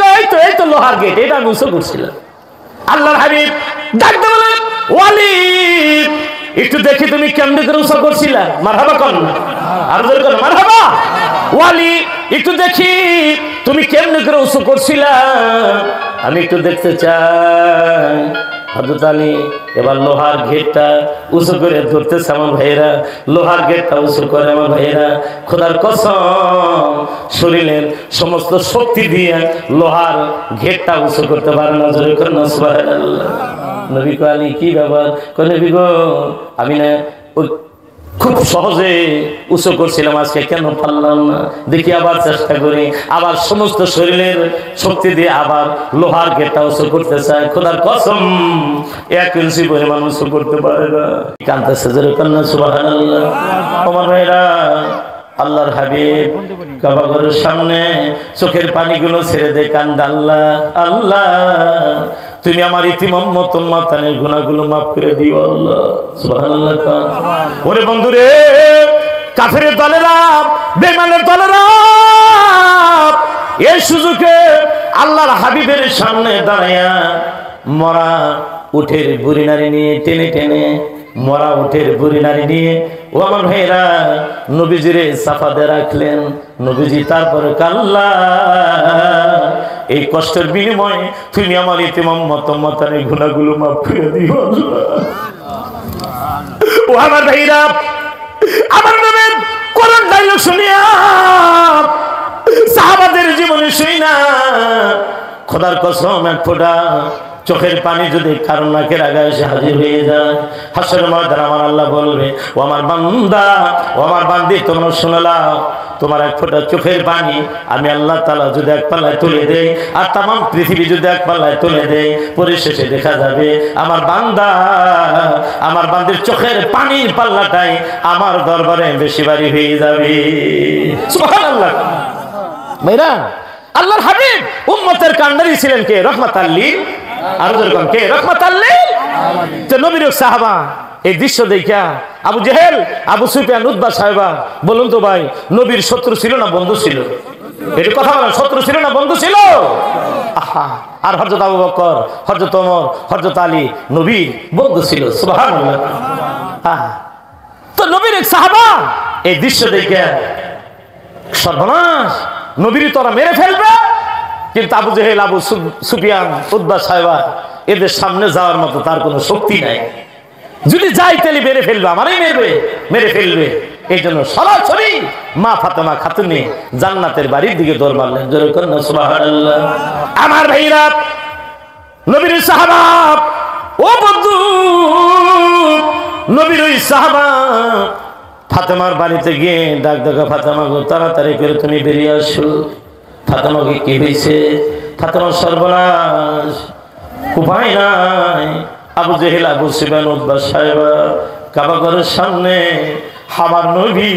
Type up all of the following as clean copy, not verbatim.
কয় এই তো লোহার গেট, এটা আমি উঁচু করছিলাম। আল্লাহর হাবিব ডাকতে বলেন, ওয়ালি একটু দেখি তুমি কেমনে করে উঁচু করছিলা। মারহাবা কর না, আর জোরে কর মারহাবা। ওয়ালি একটু দেখি তুমি কেমনে করে উঁচু করছিলা, আমি একটু দেখতে চাই। হযরত আলী এবার লোহার গেটটা উঁচু করে ধরতেছে। আমার ভাইয়েরা, লোহার গেটটা উঁচু করে আমার ভাইয়েরা, খোদার কসম শরীরের সমস্ত শক্তি দিয়ে লোহার গেটটা উঁচু করতে পারে না। জোরে করে না সুবহানাল্লাহ। নবী কয়, আলী কি ব্যাপার? কয়, নবী গো আমি না খুব সহজে উঁচু করছিলাম, আজকে কেন পারলাম না, দেখি আবার চেষ্টা করি। আবার সমস্ত শরীরের শক্তি দিয়ে আবার লোহার গেটটা উঁচু করতে চায়। খোদার কসম 1 ইঞ্চি পরিমাণ উঁচু করতে পারে না। কাঁদতেছে জোরে কন্যা সুবহানাল্লাহ। আমার ভাইরা, আল্লাহর হাবিব কাবা ঘরের সামনে চোখের পানিগুলো ছেড়ে দিয়ে কান্দে, আল্লাহ আল্লাহ তুমি আমার ইতিমম্মত উম্মতের গুনাহগুলো মাফ করে দিও আল্লাহ। সুবহানাল্লাহ। ওরে বন্ধুরে, কাফেরের দলেরা, বেঈমানের দলেরা এই সুযোগে আল্লাহর হাবিবের সামনে দাঁড়ায়া মরা উঠের বুড়ি নারী নিয়ে টেনে টেনে, মরা উঠের বুড়ি নারী নিয়ে ও আমার ভাইরা নবীজিরে সাফাতে রাখলেন। নবীজি তারপরে কাল্লা এই কষ্টের বিনিময়ে তুমি আমার ইতিমম্মত উম্মতের গুনাহগুলো মাফ করে দিও আল্লাহ। ও আমার ভাইরা, আমার নবীর কোরআন ডায়লগ শুনিয়া সাহাবাদের জীবনে শুই না, খোদার কসম এক ফোঁটা চোখের পানি যদি কারণ নাকের আগে এসে হাজির হয়ে যায়, হাসরের ময়দানে আমার আল্লাহ বলবে, ও আমার বান্দা, ও আমার বান্দি, তোমরা শুনে নাও, তোমার এক ফোঁটা চোখের পানি আমি আল্লাহ তাআলা যদি এক পাল্লায় তুলে দেই, আর তাম পৃথিবী যদি এক পাল্লায় তুলে দেই, পরিশেষে দেখা যাবে আমার বান্দা, আমার বান্দির চোখের পানির পাল্লাটাই আমার দরবারে বেশি ভারী হয়ে যাবে। সুবহানাল্লাহ। মেয়েরা, আল্লাহর হাবিব উম্মতের কান্ডারি ছিলেন কে? রাহমাতাল লিল, আর যেরকম কে? রাহমাতাল লিল আলামিন। তো নবীর সাহাবা এই দৃশ্য দেখা আবু জেহেল, আবু সুফিয়ান, উতবা সাহেবা, বলুন তো ভাই, নবীর শত্রু ছিল না বন্ধু ছিল? এর কথা বলেন, শত্রু ছিল না বন্ধু ছিল? আহা, আর হযরত আবু বকর, হযরত ওমর, হযরত আলী নবীর বন্ধু ছিল। সুবহানাল্লাহ। তো নবীর সাহাবা এই দৃশ্য দেখে সর্বনাশ, নবীর তোরা মেরে ফেলবে। কিন্তু আবু জেহেল, আবু সুফিয়ান, উতবা সাহেবা এদের সামনে যাওয়ার মতো তার কোনো শক্তি নাই। যদি যাই তাহলে মেরে ফেলবে, আমারই মেরে ফেলবে। এই জন্য সরাসরি মা ফাতেমা খাতুনে জান্নাতের বাড়ির দিকে দৌড় মারলেন। জোরে করেন না সুবহানাল্লাহ। আমার ভাইরা, নবীর সাহাবা, ও বন্ধু, নবীর ওই সাহাবা ফাতেমার বাড়িতে গিয়ে ডাক দেখা, ফাতেমা গো তাড়াতাড়ি করে তুমি বেরিয়ে আসো। ফাতেমাকে কি হয়েছে? ফাতেমার সর্বনাশ, উপায় নাই। আবু জেহেল, আবু সুফিয়ান, উতবা সাহেবা কাবা ঘরের সামনে আমার নবী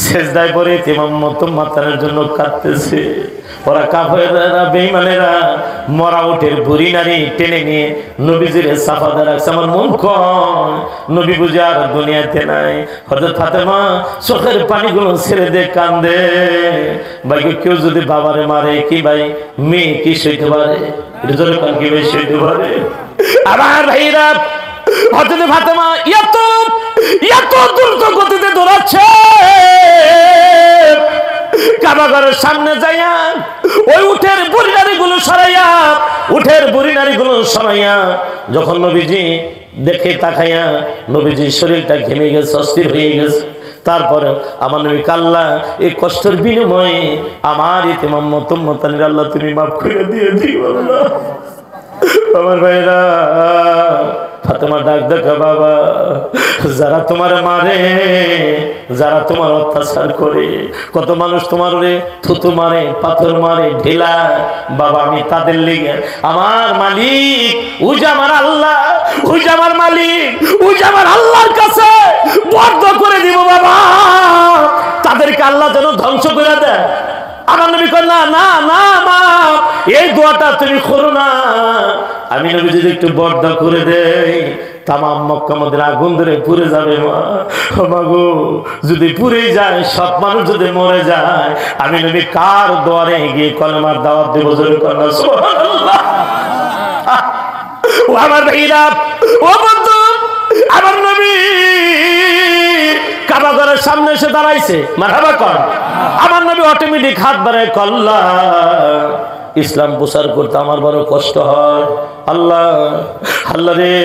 সেজদায় পড়ে ইমামত মাতানোর জন্য কাঁদতেছে। ওরা কাফেররা, বেঈমানেরা মরা উটের বুড়ি নারী টেনে নিয়ে নবীজির সাফাতে রাখছে। আমার মন কয় নবী বুঝে আর দুনিয়াতে নাই। হযরত ফাতেমা চোখের পানিগুলো ছেড়ে দিয়ে কান্দে। ভাই, কেউ যদি বাবারে মারে কি ভাই মেয়ে কি সইতে পারে? এটা জোরে কান, কি ভাই সইতে পারে? আমার ভাইরা, হযরত ফাতেমা এত দ্রুত গতিতে দৌড়াচ্ছে, কাবা ঘরের সামনে যাইয়া ওই উটের বুড়ি নারীগুলো সরাইয়া যখন নবীজি দেখে তাকাইয়া, নবীজির শরীরটা ঘেমে গেছে, অস্থির হয়ে গেছে। তারপরে আমার নবী কাল্লা এই কষ্টের বিনিময়ে আমার ইতিমম্মত উম্মতের আল্লাহ তুমি মাফ করে দিয়ে দিও আল্লাহ। আমার ভাইরা, ফাতেমা ডাক দেখা, বাবা যারা তোমার মারে, যারা তোমার অত্যাচার করে, কত মানুষ তোমার থুতু মারে, পাথর মারে, ঢেলা, বাবা আমি তাদের লেগে আমার মালিক উজা আমার আল্লাহ, উজা আমার মালিক, উজা আমার আল্লাহর কাছে বর্দ করে দিব বাবা, তাদেরকে আল্লাহ যেন ধ্বংস করে দেয়। আমার নবী কয় না না না মা, এই দোয়াটা তুমি করো না। আমি নবী যদি একটু বর্দা করে দেই তামাম মক্কা মদিনা আগুন ধরে পুড়ে যাবে মা। ও মা গো, যদি পুড়ে যায়, সব মানুষ যদি মরে যায়, আমি নবী কার দুয়ারে গিয়ে কলেমার দাওয়াত দেব? জোরে করেন সুবহানাল্লাহ। ও আমার ভাইরা, ও বন্ধু, আমার নবী কাবা ঘরের সামনে এসে দাঁড়াইছে, মারহাবা কর। আমার নবী অটোমেটিক হাত বাড়ায়, আল্লাহ ইসলাম প্রচার করতে আমার বড় কষ্ট হয়। আল্লাহ, আল্লাহ রে,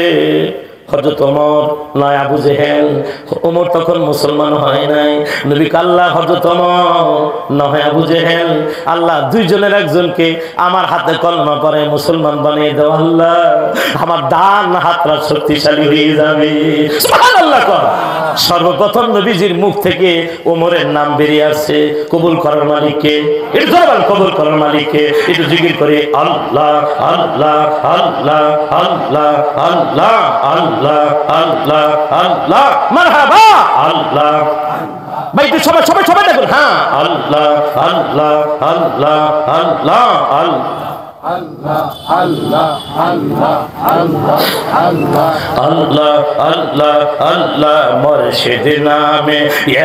হযরত ওমর নয় আবু জেহেল, ওমর তখন মুসলমান হয় নাই। নবী আল্লাহ, হযরত ওমর নয় আবু জেহেল, আল্লাহ দুইজনের একজনকে আমার হাতে কলমা পড়ে মুসলমান বানিয়ে দাও। আল্লাহ, আমার ডান হাতটা শক্তিশালী হয়ে যাবে। সুবহানাল্লাহ কর। সর্বপ্রথম নবীজির মুখ থেকে ওমরের নাম বেরিয়ে আসছে। কবুল করার মালিককে, এটা জবান কবুল করার মালিককে একটু জিকির করে আল্লাহ আল্লাহ আল্লাহ আল্লাহ আল্লাহ আল্লাহ আল্লাহ আল্লাহ মারহাবা আল্লাহ। ভাই একটু সবাই সবাই সবাই দেখুন, হ্যাঁ আল্লাহ আল্লাহ আল্লাহ আল্লাহ আল্লাহ আল্লাহ আল্লাহ আল্লাহ আল্লাহ আল্লাহ আল্লাহ আল্লাহ মুর্শিদ নামে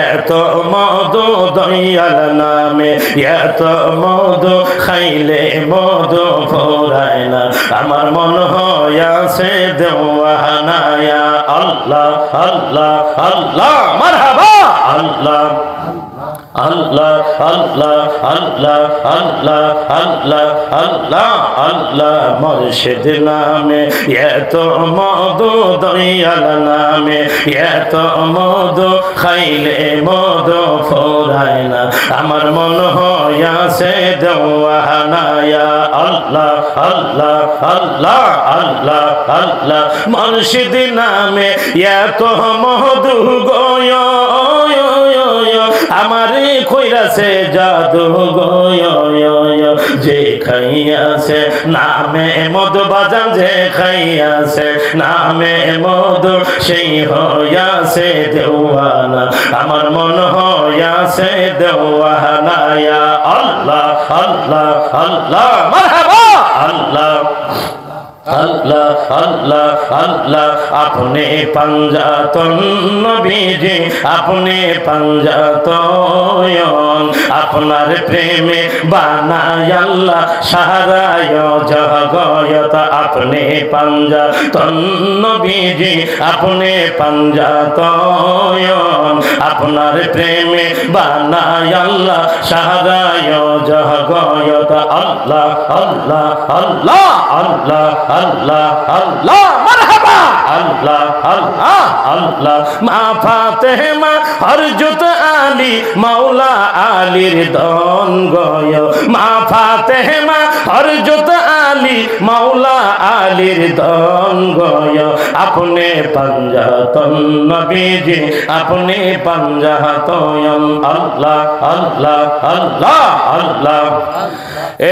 এত মধু, দয়াল নামে এত মধু, খাইলে মধু ফুরায় না, আমার মন হইয়াছে দেওয়ানা। আল্লাহ আল্লাহ আল্লাহ মারহাবা আল্লাহ আল্লাহ আল্লাহ আল্লাহ আল্লাহ আল্লাহ আল্লাহ আল্লাহ মুর্শিদ নামে এত মধু, দয়াল নামে এত মধু, খাইলে মধু ফুরায় না, আমার মন হইয়াছে দেওয়ানা। আল্লাহ আল্লাহ আল্লাহ আল্লাহ আল্লাহ মুর্শিদ নামে এত মধু গয়, আমারে কইরাছে জাদু গয়, যে খাইয়াছে নামে মধু বাজান, যে খাইয়াছে নামে মধু, সেই হইয়াছে দেওয়ানা, আমার মন হইয়াছে দেওয়ানা। আল্লাহ আল্লাহ আল্লাহ মারহাবা আল্লাহ আল্লাহ আল্লাহ আল্লাহ। আপনি পাঞ্জাতন নবীজি, আপনি পাঞ্জাতন, আপনার প্রেমে বানায় আল্লাহ সারায় জগত। আপনি পাঞ্জাতন নবীজি, আপনি পাঞ্জাতন, আপনার প্রেমে বানায় আল্লাহ সারায় জগত। আল্লাহ আল্লাহ আল্লাহ আল্লাহ আল্লাহ আল্লাহ মারহাবা আল্লাহ আল্লাহ আল্লাহ। মা ফাতেমা হযরত আলী মাওলা আলীর ধন গয়, মা ফাতেমা হযরত আলী মাওলা আলীর ধন গয়। আপনি পাঞ্জাতন নবীজি, আপনি পাঞ্জাতন। আল্লাহ আল্লাহ আল্লাহ আল্লাহ।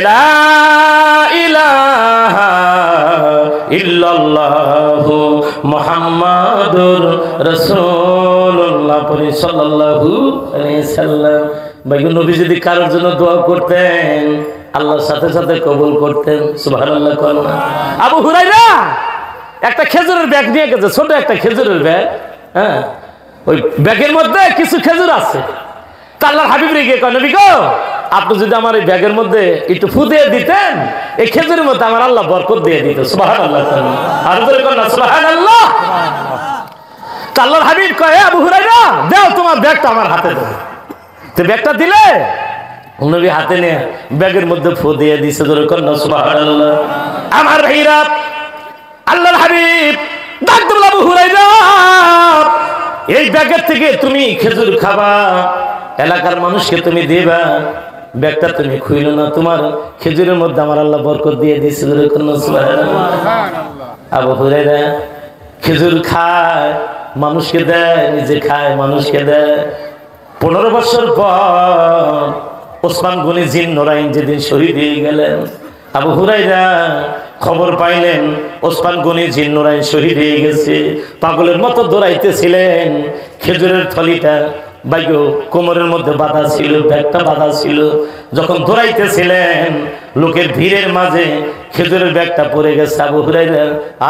লা ইলাহা ইল্লাল্লাহু মুহাম্মাদুর রাসূলুল্লাহ সাল্লাল্লাহু আলাইহি সাল্লাম। ভাই নবী যদি কারোর জন্য দোয়া করতেন, আল্লাহর সাথে সাথে কবুল করতেন। সুবহানাল্লাহ। আবু হুরায়রা একটা খেজুরের ব্যাগ নিয়ে গেছে, ছোট একটা খেজুরের ব্যাগ, হ্যাঁ, ওই ব্যাগের মধ্যে কিছু খেজুর আছে। আল্লাহর হাবিব রে গিয়ে কয়, নবী গো, আপনি যদি আমার এই ব্যাগের মধ্যে একটু ফু দিয়ে দিতেন, এই খেজুরের মধ্যে আমার আল্লাহ বরকত দিয়ে দিত। সুবহানাল্লাহ। আর জোরে কর না সুবহানাল্লাহ। আল্লাহর হাবিব কয়, আবু হুরায়রা দাও তোমার ব্যাগটা আমার হাতে দাও। তো ব্যাগটা দিলে নবী হাতে নিয়ে ব্যাগের মধ্যে ফু দিয়ে দিছে। জোরে কর না সুবহানাল্লাহ। আমার ভাইরা, আল্লাহর হাবিব ডাক দিল, আবু হুরায়রা এই ব্যাগের থেকে তুমি খেজুর খাবা, এলাকার মানুষকে তুমি দিবা, ব্যাগটা তুমি খুইলো না, তোমার খেজুরের মধ্যে আমার আল্লাহ বরকত দিয়ে দিয়েছিল। আবু হুরায়রা খেজুর খায়, মানুষকে দেয়, নিজে খায়, মানুষকে দেয়। 15 বছর পর ওসমান গনি জিন নোরাইন যেদিন শহীদ হয়ে গেলেন, আবু হুরায়রা খবর পাইলেন ওসমান গনি জিন নোরাইন শহীদ হয়ে গেছে। পাগলের মতো দৌড়াইতেছিলেন, খেজুরের থলিটা ভাইগো কোমরের মধ্যে বাঁধা ছিল, ব্যাগটা বাঁধা ছিল। যখন দৌড়াইতেছিলেন লোকের ভিড়ের মাঝে খেজুরের ব্যাগটা পড়ে গেছে। আবু হুরায়রা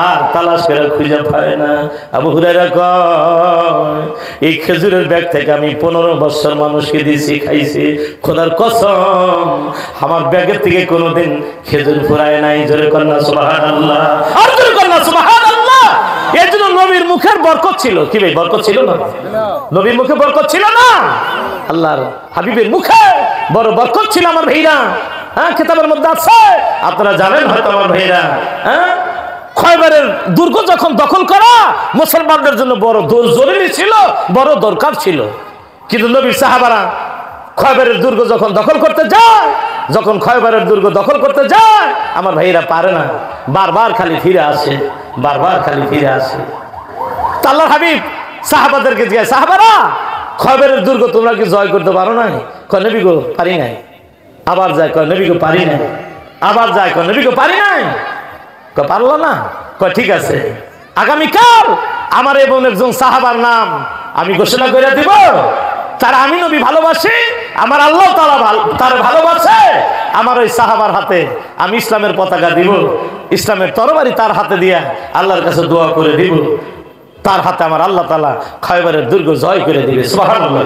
আর তালাশ করে খুঁজে পায় না। আবু হুরায়রা কয়, এই খেজুরের ব্যাগ থেকে আমি 15 বছর মানুষকে দিয়েছি, খাইছি, খোদার কসম আমার ব্যাগের থেকে কোনোদিন খেজুর ফুরায় নাই। জোরে কন্যা সুবহানাল্লাহ, আর জোরে কন্যা সুবহানাল্লাহ। এর জন্য নবীর মুখের বরকত ছিল। কি ভাই, বরকত ছিল না? নবীর মুখে বরকত ছিল না? আল্লাহর হাবিবের মুখে বড় বরকত ছিল আমার ভাইরা। হ্যাঁ, কিতাবের মধ্যে আছে, আপনারা জানেন হয়তো আমার ভাইরা। হ্যাঁ, খয়বরের দুর্গ যখন দখল করা মুসলমানদের জন্য বড় জরুরি ছিল, বড় দরকার ছিল। কিন্তু নবীর সাহাবারা খয়বরের দুর্গ যখন দখল করতে যায়, যখন খয়বরের দুর্গ দখল করতে যায়, আমার ভাইরা পারে না, বারবার খালি ফিরে আসে, বারবার খালি ফিরে আসে। আল্লাহর হাবিব সাহাবাদেরকে জিজ্ঞাসা, সাহাবারা খয়বরের দুর্গ তোমরা কি জয় করতে পারো নাই? কয় নবী গো পারি নাই। আবার যায়, কয় নবী গো পারি নাই। আবার যায়, কয় নবী গো পারি নাই। কয় পারলো না? কয় ঠিক আছে, আগামীকাল আমার এবং একজন সাহাবার নাম আমি ঘোষণা করে দিব, তারা আমি নবী ভালোবাসি, আমার আল্লাহ তার ভালোবাসে। আমার ওই সাহাবার হাতে আমি ইসলামের পতাকা দিব, ইসলামের তরবারি তার হাতে দিয়া আল্লাহর কাছে দোয়া করে দিব, তার হাতে আমার আল্লাহ তাআলা খয়বরের দুর্গ জয় করে দিবে। সুবহানাল্লাহ,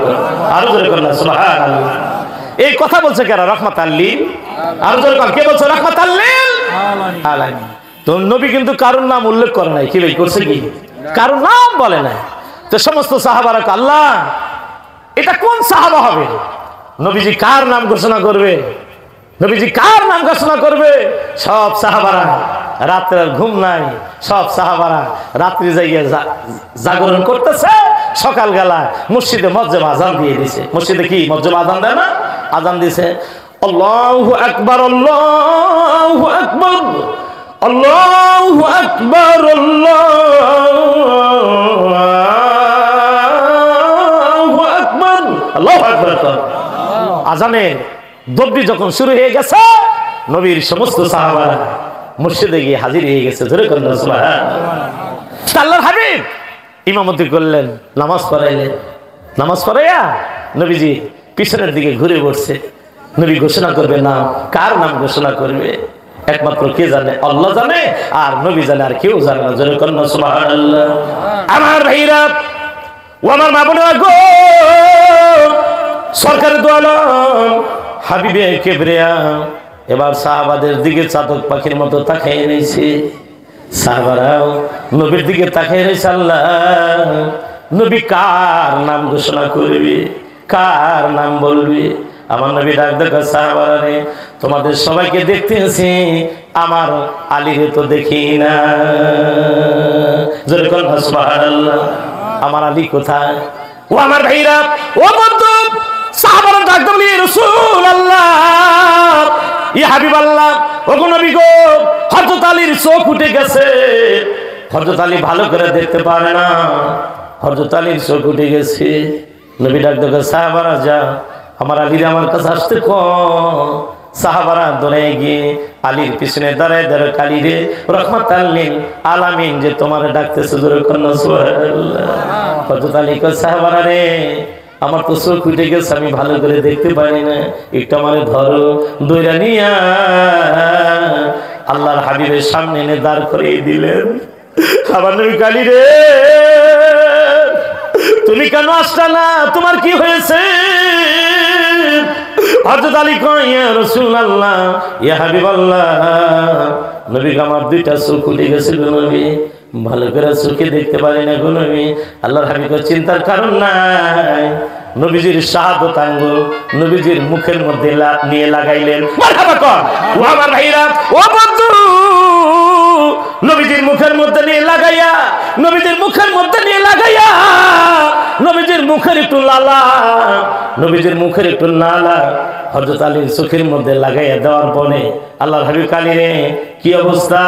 আরো জোরে করুন সুবহানাল্লাহ। এই কথা বলছে কারা? রাহমাতাল লিল, আরো জোরে করুন, কে বলছে? রাহমাতাল লিল আলামিন। তো নবী কিন্তু কারোর নাম উল্লেখ করে নাই। কি ভাই, করছে কি? কারোর নাম বলে নাই। তো সমস্ত সাহাবারা, আল্লাহ এটা কোন সাহাবা হবে? নবীজি কার নাম ঘোষণা করবে? নবীজি কার নাম ঘোষণা করবে? সব সাহাবারা, রাত্রের ঘুম নাই, সব সাহাবারা রাত্রি যাইয়া জাগরণ করতেছে। সকালবেলা মসজিদে মজ্জেমা আজান দিয়ে দিছে। মসজিদে কি মজ্জেমা আজান দেয় না? আজান দিছে, আল্লাহু আকবার, আল্লাহু আকবার, আল্লাহু আকবার, আল্লাহু আকবার। আজানের দব্বি যখন শুরু হয়ে গেছে, নবীর সমস্ত সাহাবারা মসজিদে গিয়ে হাজির হয়ে গেছে। ধরে করেন সুবহানাল্লাহ। আল্লাহর হাবিব ইমামতি করলেন, নামাজ পড়াইলেন। নামাজ পড়াইয়া নবীজি পিছনের দিকে ঘুরে বসছে। নবী ঘোষণা করবে নাম, কার নাম ঘোষণা করবে একমাত্র কে জানে? আল্লাহ জানে, আর নবী জানে, আর কেউ জানে না। জোরে করেন সুবহানাল্লাহ। আমার ভাইরা ও আমার মা বোনেরা গো, সরকারের দু আলম হাবিবে কিবরিয়া এবার সাহাবাদের দিকে চাতক পাখির মতো তাকিয়ে রয়েছে। সাহাবারাও নবীর দিকে তাকিয়ে রয়েছে। আল্লাহ নবী কার নাম ঘোষণা করবে, কার নাম বলবে? আমার নবী ডাক দেখা, সাহাবারা রে, তোমাদের সবাইকে দেখতেছি, আমার আলীরে তো দেখি না। জোরে বলেন সুবহানাল্লাহ। আমার আলী কোথায়? ও আমার ভাইরা, ও বন্ধু, সাহাবারা ডাক দিলেন, ইয়া রাসূলুল্লাহ, ইয়া হাবিবাল্লাহ, ও নবী গো, হযরত আলীর চোখ উঠে গেছে। হযরত আলী ভালো করে দেখতে পারে না, হযরত আলীর চোখ উঠে গেছে। নবী ডাক দেখা, সাহাবারা যা, আমার আলীর আমার কাছে আসতে কম। সাহাবারা দৌড়ে গিয়ে আলীর পিছনে দাঁড়ায় দাঁড়ায়, আলী রে, রাহমাতাল লিল আলামিন যে তোমার ডাকতেছে। জোরে কন্যা সুবহানাল্লাহ। হযরত আলী কয়, সাহাবারা রে, আমার তো চোখ উঠে গেছে, আমি ভালো করে দেখতে পারি না, একটু আমারে ধরো। দইরা নিয়া আল্লাহর হাবিবের সামনে এনে দাঁড় করিয়ে দিলেন। আমার নবী, আলী রে, তুমি কেন আসলা না? তোমার কি হয়েছে? হযরত আলী কয়, ইয়া রাসূলুল্লাহ, ইয়া হাবিবাল্লাহ, নবী আমার দুইটা চোখ উঠে গেছে গো নবী, ভালো করে চোখে দেখতে পারি না গো নবী। আল্লাহর হাবিব চিন্তার কারণ নাই। নবীজির শাহাদত আঙ্গুল নবীজির মুখের মধ্যে নিয়ে লাগাইলেন। মারহাবা কর ও আমার ভাইরা, ও বন্ধু, নবীজির মুখের মধ্যে নিয়ে লাগাইয়া, নবীজির মুখের মধ্যে নিয়ে লাগাইয়া, নবীজির মুখের একটু লালা, নবীজির মুখের একটু নালা হযরত আলীর চোখের মধ্যে লাগাইয়া দেওয়ার পরে আল্লাহর হাবিব, আলী রে, কি অবস্থা,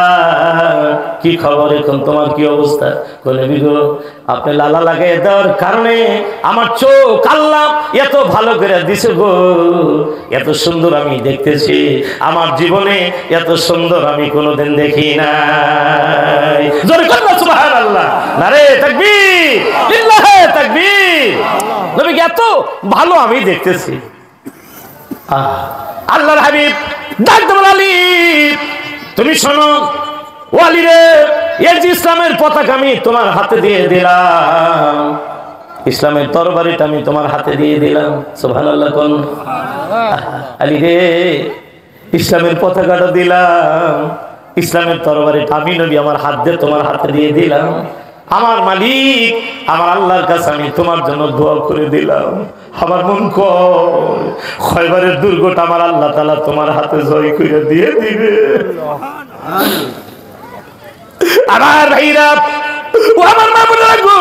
কি খবর, এখন তোমার কি অবস্থা? নবী গো, আপনি লালা লাগাইয়া দেওয়ার কারণে আমার চোখ আল্লাহ এত ভালো করে দিছে গো, এত সুন্দর আমি দেখতেছি, আমার জীবনে এত সুন্দর আমি কোনোদিন দেখি নাই। জোরে কর সুবহানাল্লাহ, নারে তাকবীর, লিল্লাহে তাকবীর। নবী থেকে এত ভালো আমি দেখতেছি। আল্লাহর হাবিব ডাকতে বললেন, আলী তুমি শোনো, ও আলী রে, এই যে ইসলামের পতাকা আমি তোমার হাতে দিয়ে দিলাম, ইসলামের তরবারিটা আমি তোমার হাতে দিয়ে দিলাম। সুবহানাল্লাহ কোন আলী রে, ইসলামের পতাকাটা দিলাম, ইসলামের তরবারিটা আমি নবী আমার হাত দিয়ে তোমার হাতে দিয়ে দিলাম। আমার মালিক আমার আল্লাহর কাছে আমি তোমার জন্য দোয়া করে দিলাম। আমার মন কয় খয়বারের দুর্গটা আমার আল্লাহ তাআলা তোমার হাতে জয় করে দিয়ে দিবে। আমার ভাইরা ও আমার মামুরা গো,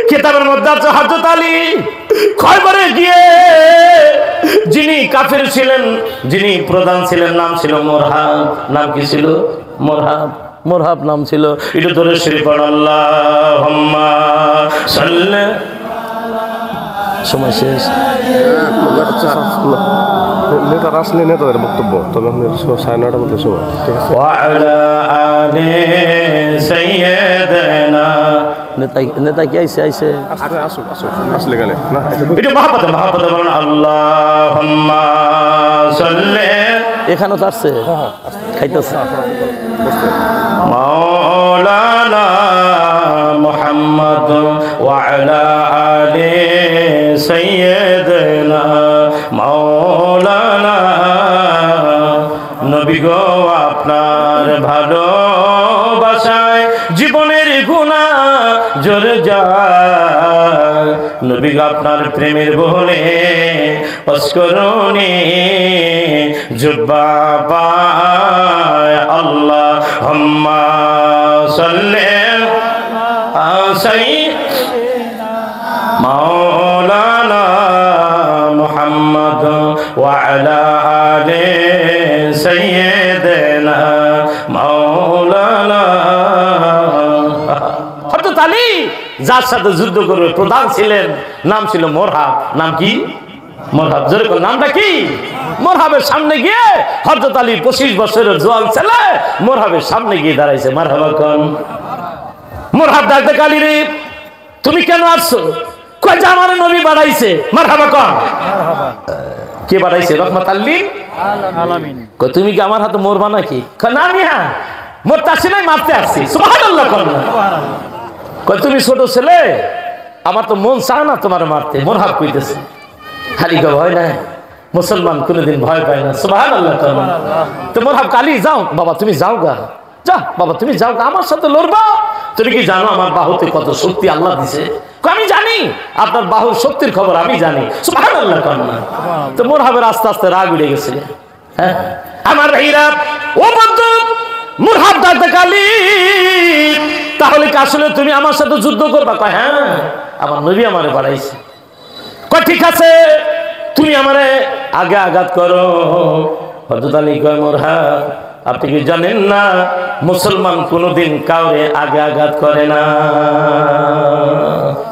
কিতাবের মধ্যে আছে হযরত আলী খয়বরে গিয়ে যিনি কাফের ছিলেন, যিনি প্রধান ছিলেন, নাম ছিল মোরহাব। নাম কি ছিল? মোরহাব। মোরহাব নাম ছিল। এটা ধরে শরীফ পড়, আল্লাহুম্মা সাল্লি, সময় শেষ। নেতারা আসলে নেতাদের বক্তব্য, তবে সাড়ে 9টার মধ্যে সময়, ঠিক আছে? ওয়ালা আলি সাইয়্যিদিনা, নেতা কি আইছে? আসলে গেলে না, এটা মহাপদে বলেন আল্লাহুম্মা সাল্লি, এখানে তো আসছে, খাইতেছে মাওলানা মুহাম্মদ ওয়া আলা আলি সাইয়্যিদিনা মাওলানা। নবী গো আপনার ভালোবাসায় জীবনের গুনাহ ঝরে যায়, নবী গো আপনার প্রেমের বহনে অস্করণে জুব্বা পায়। আল্লাহুম্মা সাল্লি সাইয়্যিদিনা মাওলানা মুহাম্মদ ওয়া আলা আলি সাইয়্যিদিনা মাওলানা। হযরত আলী যার সাথে যুদ্ধ করবে প্রধান ছিলেন, নাম ছিল মোরহাব। নাম কি? মোরহাব। জোরে কোন নামটা কি? মোরহাবের সামনে গিয়ে হযরত আলী 25 বছরের জোয়ান ছেলে মোরহাবের সামনে গিয়ে দাঁড়াইছে। মারহাবা কোন। মোরহাব ডাকতে, আলী রে তুমি কেন আসছো? কয় যে আমার নবী বাড়াইছে। মারহাবা কোন। কে বাড়াইছে? রহমাতাল লিল আলামিন। কয় তুমি কি আমার হাতে মরবা নাকি? কয় না, আমি হ্যাঁ মরতে আসি নাই, মারতে আসছি। সুবহানাল্লাহ কোন। কয় তুমি ছোট ছেলে, আমার তো মন চায় না তোমার মারতে। মোরহাব কইতেছে। খালি ভয় নাই, মুসলমান কোনদিন ভয় পায় না। সুবহানাল্লাহ। তো মোরহাব, কালি যাও বাবা, তুমি যাও গা, যা বাবা তুমি যাও গা, আমার সাথে লড়বা। তুমি কি জানো আমার বাহুতে কত শক্তি আল্লাহ দিছে? আমি জানি আপনার বাহুর শক্তির খবর আমি জানি। সুবহানাল্লাহ। তো মোরহাবের আস্তে আস্তে রাগ উঠে গেছে। হ্যাঁ আমার ভাইরা, ও বন্ধু, মোরহাব ডাকতে, কালি তাহলে কি আসলে তুমি আমার সাথে যুদ্ধ করবা? কয় হ্যাঁ, আমার নবী আমারে বাড়াইছে। কয় ঠিক আছে, তুমি আমারে আগে আঘাত করো। হযরত আলী কয়, মোরহাব আপনি কি জানেন না মুসলমান কোনদিন কাউরে আগে আঘাত করে না?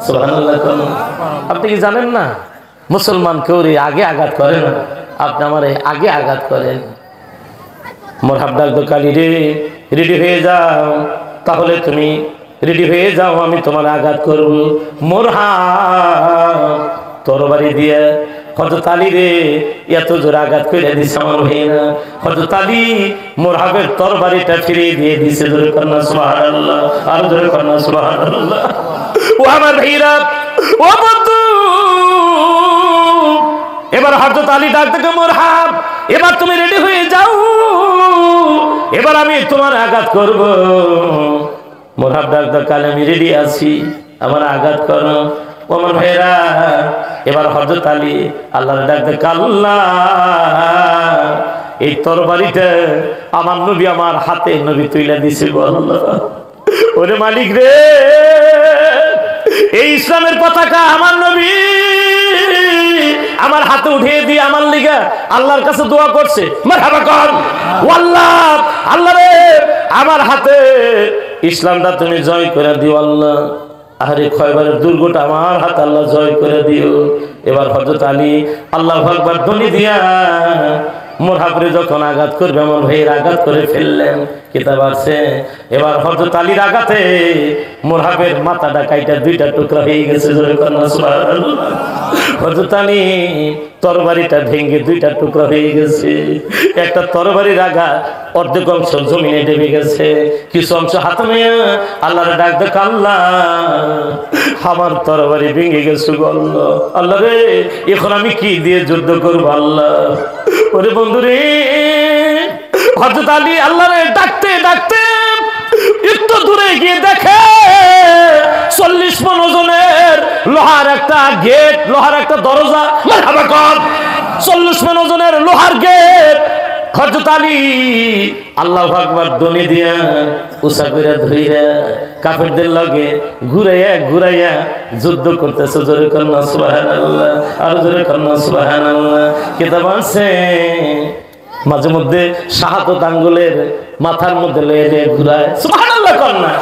সুবহানাল্লাহ। আপনি কি জানেন না মুসলমান কাউরে আগে আঘাত করে না? আপনি আমারে আগে আঘাত করেন। মোরহাব ডাকতো, কালী রে রেডি হয়ে যাও, তাহলে তুমি রেডি হয়ে যাও, আমি তোমার আঘাত করব। মোরহাব তরবারি দিয়ে হযরত আলী রে এত জোরে আঘাত করে দিছে আমার ভাইরা। হযরত আলী মোরহাবের তরবারিটা ফিরিয়ে দিয়ে দিছে। জোরে কন্না সুবহানাল্লাহ, আর জোরে কন্না সুবহানাল্লাহ। ও আমার ভাইরা, ও বন্ধু, এবার হযরত আলী ডাক থেকে, মোরহাব এবার তুমি রেডি হয়ে যাও, এবার আমি তোমার আঘাত করব। মোরহাব ডাক থেকে, কালে আমি রেডি আছি, আমার আঘাত করো। আমার ভাইরা, এবার হযরত আলী আল্লাহর ডাক থেকে, আল্লাহ এই তরবারিটা আমার নবী আমার হাতে নবী তুইলা দিছে। আল্লাহ, ওরে মালিক রে, এই ইসলামের পতাকা আমার নবী আমার হাতে উঠিয়ে দিয়ে আমার লিগা আল্লাহর কাছে দোয়া করছে। মারহাবা কর। ও আল্লাহ, আল্লাহ রে আমার হাতে ইসলামটা তুমি জয় করে দিও আল্লাহ। আরে খয়বারের দুর্গটা আমার হাতে আল্লাহ জয় করে দিও। এবার হযরত আলী আল্লাহু আকবার ধ্বনি দিয়া মোরহাবরে যখন আঘাত করবে আমার ভাইয়ের আঘাত করে ফেললেন, কিতাব আছে এবার হযরত আলীর আঘাতে মোরহাবের মাথাটা কাইটা দুইটা টুকরা হয়ে গেছে। হযরত আলী তরবারিটা ভেঙে দুইটা টুকরা হয়ে গেছে। একটা তরবারির আঘাত অর্ধেক অংশ জমিনে ডেবে গেছে, কিছু অংশ হাতে নিয়ে আল্লাহর ডাক দেখ, আল্লাহ আমার তরবারি ভেঙে গেছে গো আল্লাহ, আল্লাহ রে এখন আমি কি দিয়ে যুদ্ধ করবো আল্লাহ। ওরে বন্ধু রে, হযরত আলী আল্লাহরে ডাকতে ডাকতে একটু দূরে গিয়ে দেখে 40 মণ ওজনের লোহার একটা গেট, লোহার একটা দরজা, মারহাবা কর, 40 মণ ওজনের লোহার গেট। হযরত আলী আল্লাহু আকবার ধ্বনি দিয়া উসা করে ধইরা কাফেরদের লগে ঘুরাইয়া ঘুরাইয়া যুদ্ধ করতেছে। জোরে কন্না সুবহানাল্লাহ, আর জোরে কন্না সুবহানাল্লাহ। কিতাব আছে মাঝে মধ্যে শাহাদত আঙ্গুলের মাথার মধ্যে লয়ে দিয়ে ঘুরায়, সুবহানাল্লাহ কন্না।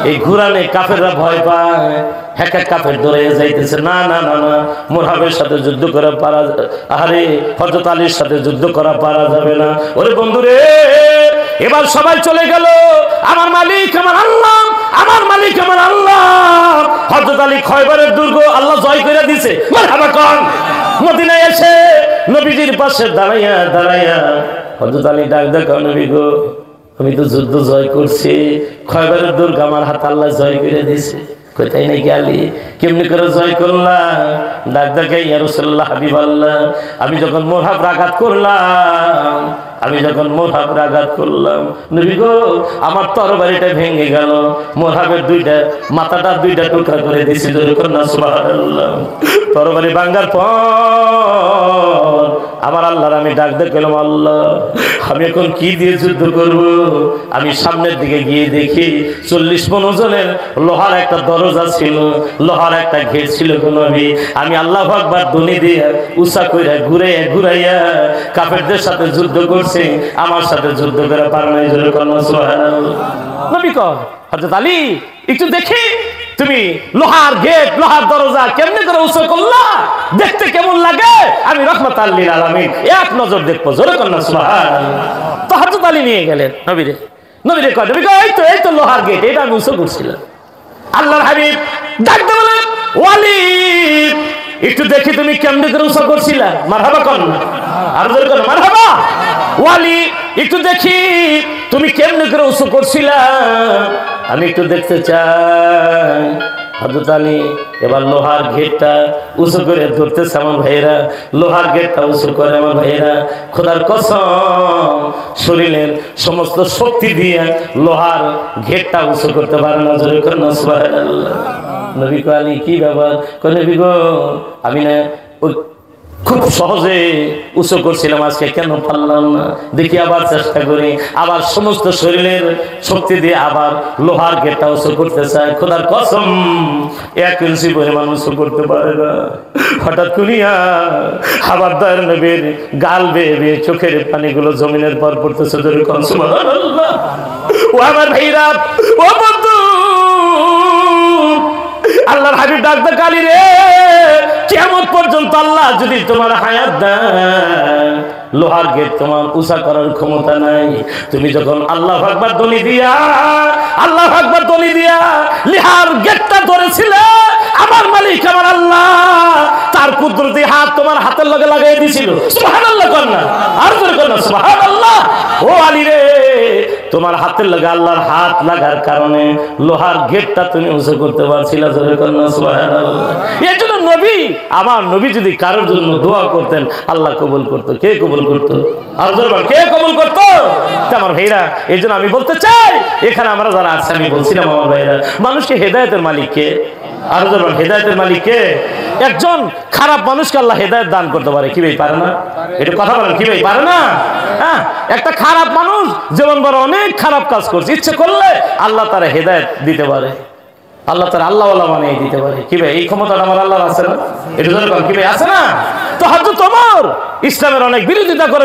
এই ঘুরানে কাফেররা ভয় পায়, এক এক কাফের ধরে যাইতেছে, না না না না মোরহাবের সাথে যুদ্ধ করা পারা, আরে হযরত আলীর সাথে যুদ্ধ করা পারা যাবে না। ওরে বন্ধু রে, এবার সবাই চলে গেল, আমার মালিক আমার আল্লাহ, আমার মালিক আমার আল্লাহ। হযরত আলী খয়বরের দুর্গ আল্লাহ জয় করে দিয়েছে, মারহাবা কোন। মদিনায় এসে নবীজির পাশে দাঁড়াইয়া দাঁড়াইয়া হযরত আলী ডাক দেখ, নবী গো আমি তো যুদ্ধ জয় করছি, খয়বরের দুর্গ আমার হাত আল্লাহ জয় করে দিয়েছে। কোথায় নাকি আলী কেমনি করে জয় করলাম? ডাক দেখে, ইয়া রাসূলুল্লাহ হাবিবাল্লাহ, আমি যখন মোরহাব আঘাত করলাম, আমি যখন মোরহাব আঘাত করলাম নবী গো আমার তরবারিটা ভেঙে গেল, মোরহাবের দুইটা মাথাটা দুইটা টুকরা করে দিয়েছিল। সুবহানাল্লাহ। তরবারি ভাঙার পর আমার আল্লাহর আমি ডাক দেখলাম, আল্লাহ আমি এখন কি দিয়ে যুদ্ধ করব? আমি সামনের দিকে গিয়ে দেখি 40 মণ ওজনের লোহার একটা দরজা ছিল, লোহার একটা গেট ছিল নবী। আমি আল্লাহু আকবার ধ্বনি দিয়ে উসা কইরা ঘুরাইয়া ঘুরাইয়া কাফেরদের সাথে যুদ্ধ করছি, আমার সাথে যুদ্ধ করে পারে নাই। জোরে কন্না সুবহানাল্লাহ। নবী কয়, হযরত আলী একটু দেখি তুমি লোহার গেট লোহার দরজা কেমনে করে উঁচু করলা, দেখতে কেমন লাগে? আমি রাহমাতাল লিল আলামিন এক নজর দেখবো। জোরে কন্না সুবহানাল্লাহ। তো হযরত আলী নিয়ে গেলেন নবীরে, নবীরে কয়, নবী কয় এই তো লোহার গেট, এটা আমি উঁচু করছিলাম। আল্লাহর হাবিব ডাকতে বলেন, ওয়ালি একটু দেখি তুমি কেমনে করে উঁচু করছিলা, মারহাবা কন্না, আর জোরে কন্না মারহাবা। ওয়ালি একটু দেখি তুমি কেমনে করে উঁচু করছিলা, আমি একটু দেখতে চাই। হযরত আলী এবার লোহার গেটটা উঁচু করে ধরতেছে। আমার ভাইয়েরা লোহার গেটটা উঁচু করে, আমার ভাইয়েরা খোদার কসম শরীরের সমস্ত শক্তি দিয়ে লোহার গেটটা উঁচু করতে পারে না। জোরে কন্না সুবহানাল্লাহ। নবী কয়, আলী কি ব্যাপার? কয়, নবী গো আমি না খুব সহজে উঁচু করছিলাম, আজকে কেন পারলাম না, দেখি আবার চেষ্টা করি। আবার সমস্ত শরীরের শক্তি দিয়ে আবার লোহার গেটটা উঁচু করতে চায়। খোদার কসম 1 ইঞ্চি পরিমাণ উঁচু করতে পারে না। হঠাৎ করিয়া আবার দয়ার নবীর গাল বেয়ে বেয়ে চোখের পানিগুলো জমিনের পর পড়তেছে। ধরে সুবহানাল্লাহ। ও আমার ভাইরা, ও বন্ধু, আল্লাহর হাবিব ডাক দেয়, আলী রে কিয়ামত পর্যন্ত আল্লাহ যদি তোমার হায়াত দেয়, লোহার গেট তোমার উঁচা করার ক্ষমতা নাই। তুমি যখন আল্লাহু আকবার ধ্বনি দিয়া, আল্লাহু আকবার ধ্বনি দিয়া লোহার গেটটা ধরেছিলে, আমার মালিক আমার আল্লাহ তার কুদরতি হাত তোমার হাতের লগে লাগাই দিয়েছিল। সুবহানাল্লাহ কন্না, আর জোরে কন্না সুবহানাল্লাহ। ও আলী রে, তোমার হাতের লগে আল্লাহর হাত লাগার কারণে লোহার গেটটা তুমি উঁচু করতে পারছিলা। জোরে কন্না সুবহানাল্লাহ। এই জন্য নবী, আমার নবী যদি কারোর জন্য দোয়া করতেন আল্লাহ কবুল করতো। কে কবুল করতো? আর জোরে বল, কে কবুল করতো? আমার ভাইরা, এই জন্য আমি বলতে চাই, এখানে আমরা যারা আছি, আমি বলছিলাম আমার ভাইরা, মানুষকে হেদায়েতের মালিক কে? আর জোরে বল, হেদায়েতের মালিক কে? একজন খারাপ মানুষকে আল্লাহ হেদায়েত দান করতে পারে, কি ভাই পারে না? এটা কথা বলেন, কি ভাই পারে না? হ্যাঁ, একটা খারাপ মানুষ যেমন বড় অনেক খারাপ কাজ করছে, ইচ্ছে করলে আল্লাহ তারা হেদায়েত দিতে পারে, আল্লাহ তারা আল্লাহওয়ালা বানিয়ে দিতে পারে। কি ভাই এই ক্ষমতাটা আমার আল্লাহর আছে না? এটা কি ভাই আছে না? তো হযরত ওমর ইসলামের অনেক বিরোধিতা করে